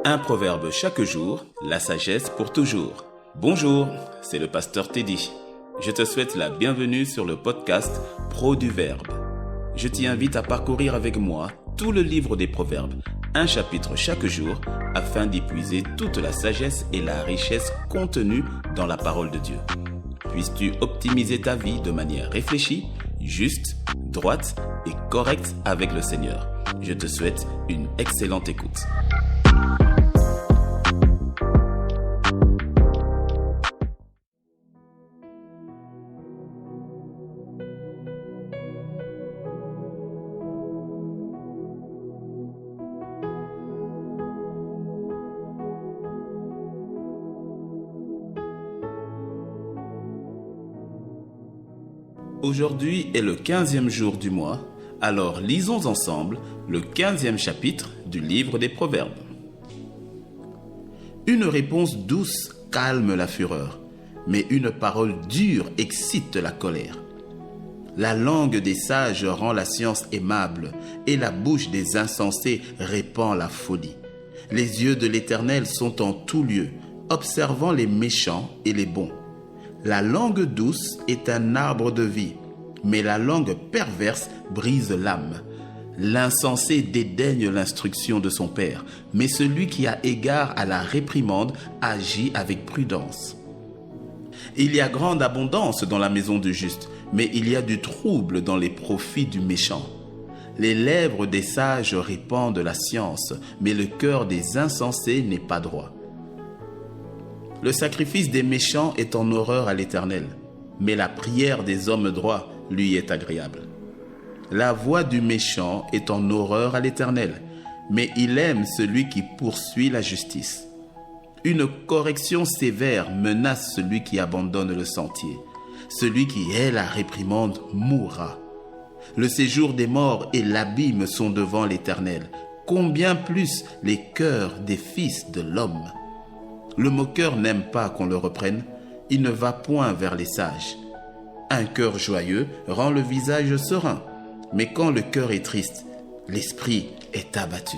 Un proverbe chaque jour, la sagesse pour toujours. Bonjour, c'est le pasteur Teddy. Je te souhaite la bienvenue sur le podcast Pro du Verbe. Je t'y invite à parcourir avec moi tout le livre des proverbes, un chapitre chaque jour, afin d'y puiser toute la sagesse et la richesse contenues dans la parole de Dieu. Puisses-tu optimiser ta vie de manière réfléchie, juste, droite et correcte avec le Seigneur. Je te souhaite une excellente écoute. Aujourd'hui est le 15e jour du mois, alors lisons ensemble le 15e chapitre du livre des Proverbes. Une réponse douce calme la fureur, mais une parole dure excite la colère. La langue des sages rend la science aimable, et la bouche des insensés répand la folie. Les yeux de l'Éternel sont en tout lieu, observant les méchants et les bons. La langue douce est un arbre de vie, mais la langue perverse brise l'âme. L'insensé dédaigne l'instruction de son père, mais celui qui a égard à la réprimande agit avec prudence. Il y a grande abondance dans la maison du juste, mais il y a du trouble dans les profits du méchant. Les lèvres des sages répandent la science, mais le cœur des insensés n'est pas droit. Le sacrifice des méchants est en horreur à l'Éternel, mais la prière des hommes droits lui est agréable. La voix du méchant est en horreur à l'Éternel, mais il aime celui qui poursuit la justice. Une correction sévère menace celui qui abandonne le sentier. Celui qui hait la réprimande mourra. Le séjour des morts et l'abîme sont devant l'Éternel. Combien plus les cœurs des fils de l'homme. Le moqueur n'aime pas qu'on le reprenne, il ne va point vers les sages. Un cœur joyeux rend le visage serein, mais quand le cœur est triste, l'esprit est abattu.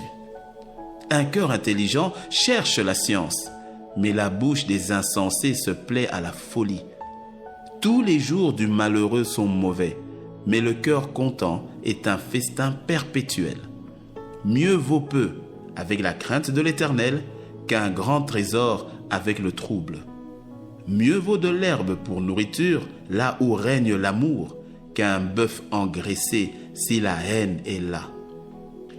Un cœur intelligent cherche la science, mais la bouche des insensés se plaît à la folie. Tous les jours du malheureux sont mauvais, mais le cœur content est un festin perpétuel. Mieux vaut peu avec la crainte de l'Éternel qu'un grand trésor avec le trouble. Mieux vaut de l'herbe pour nourriture là où règne l'amour qu'un bœuf engraissé si la haine est là.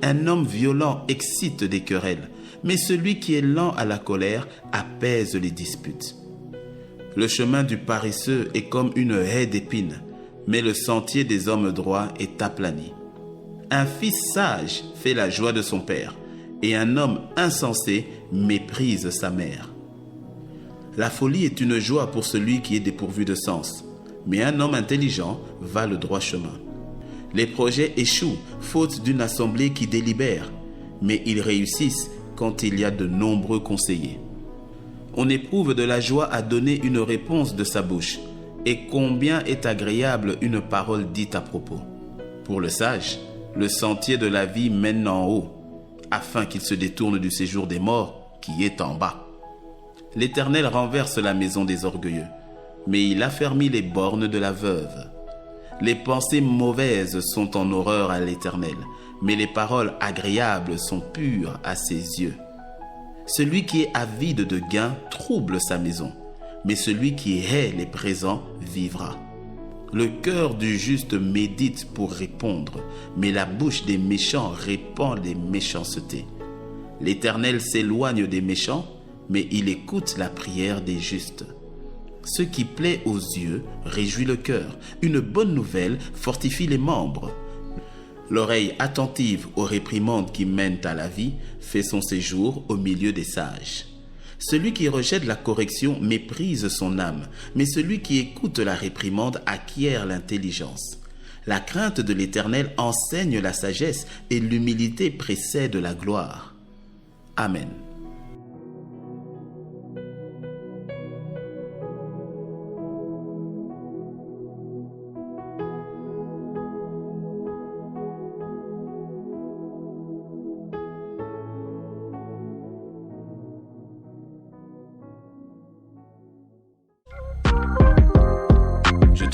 Un homme violent excite des querelles, mais celui qui est lent à la colère apaise les disputes. Le chemin du paresseux est comme une haie d'épines, mais le sentier des hommes droits est aplani. Un fils sage fait la joie de son père, et un homme insensé méprise sa mère. La folie est une joie pour celui qui est dépourvu de sens, mais un homme intelligent va le droit chemin. Les projets échouent faute d'une assemblée qui délibère, mais ils réussissent quand il y a de nombreux conseillers. On éprouve de la joie à donner une réponse de sa bouche, et combien est agréable une parole dite à propos. Pour le sage, le sentier de la vie mène en haut, afin qu'il se détourne du séjour des morts qui est en bas. L'Éternel renverse la maison des orgueilleux, mais il affermit les bornes de la veuve. Les pensées mauvaises sont en horreur à l'Éternel, mais les paroles agréables sont pures à ses yeux. Celui qui est avide de gain trouble sa maison, mais celui qui hait les présents vivra. Le cœur du juste médite pour répondre, mais la bouche des méchants répand les méchancetés. L'Éternel s'éloigne des méchants, mais il écoute la prière des justes. Ce qui plaît aux yeux réjouit le cœur. Une bonne nouvelle fortifie les membres. L'oreille attentive aux réprimandes qui mènent à la vie fait son séjour au milieu des sages. Celui qui rejette la correction méprise son âme, mais celui qui écoute la réprimande acquiert l'intelligence. La crainte de l'Éternel enseigne la sagesse et l'humilité précède la gloire. Amen.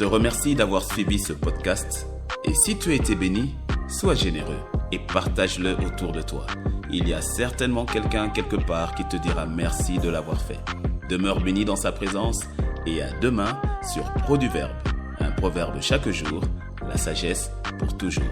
te remercie d'avoir suivi ce podcast et si tu as été béni, sois généreux et partage-le autour de toi. Il y a certainement quelqu'un quelque part qui te dira merci de l'avoir fait. Demeure béni dans sa présence et à demain sur Pro du Verbe. Un proverbe chaque jour, la sagesse pour toujours.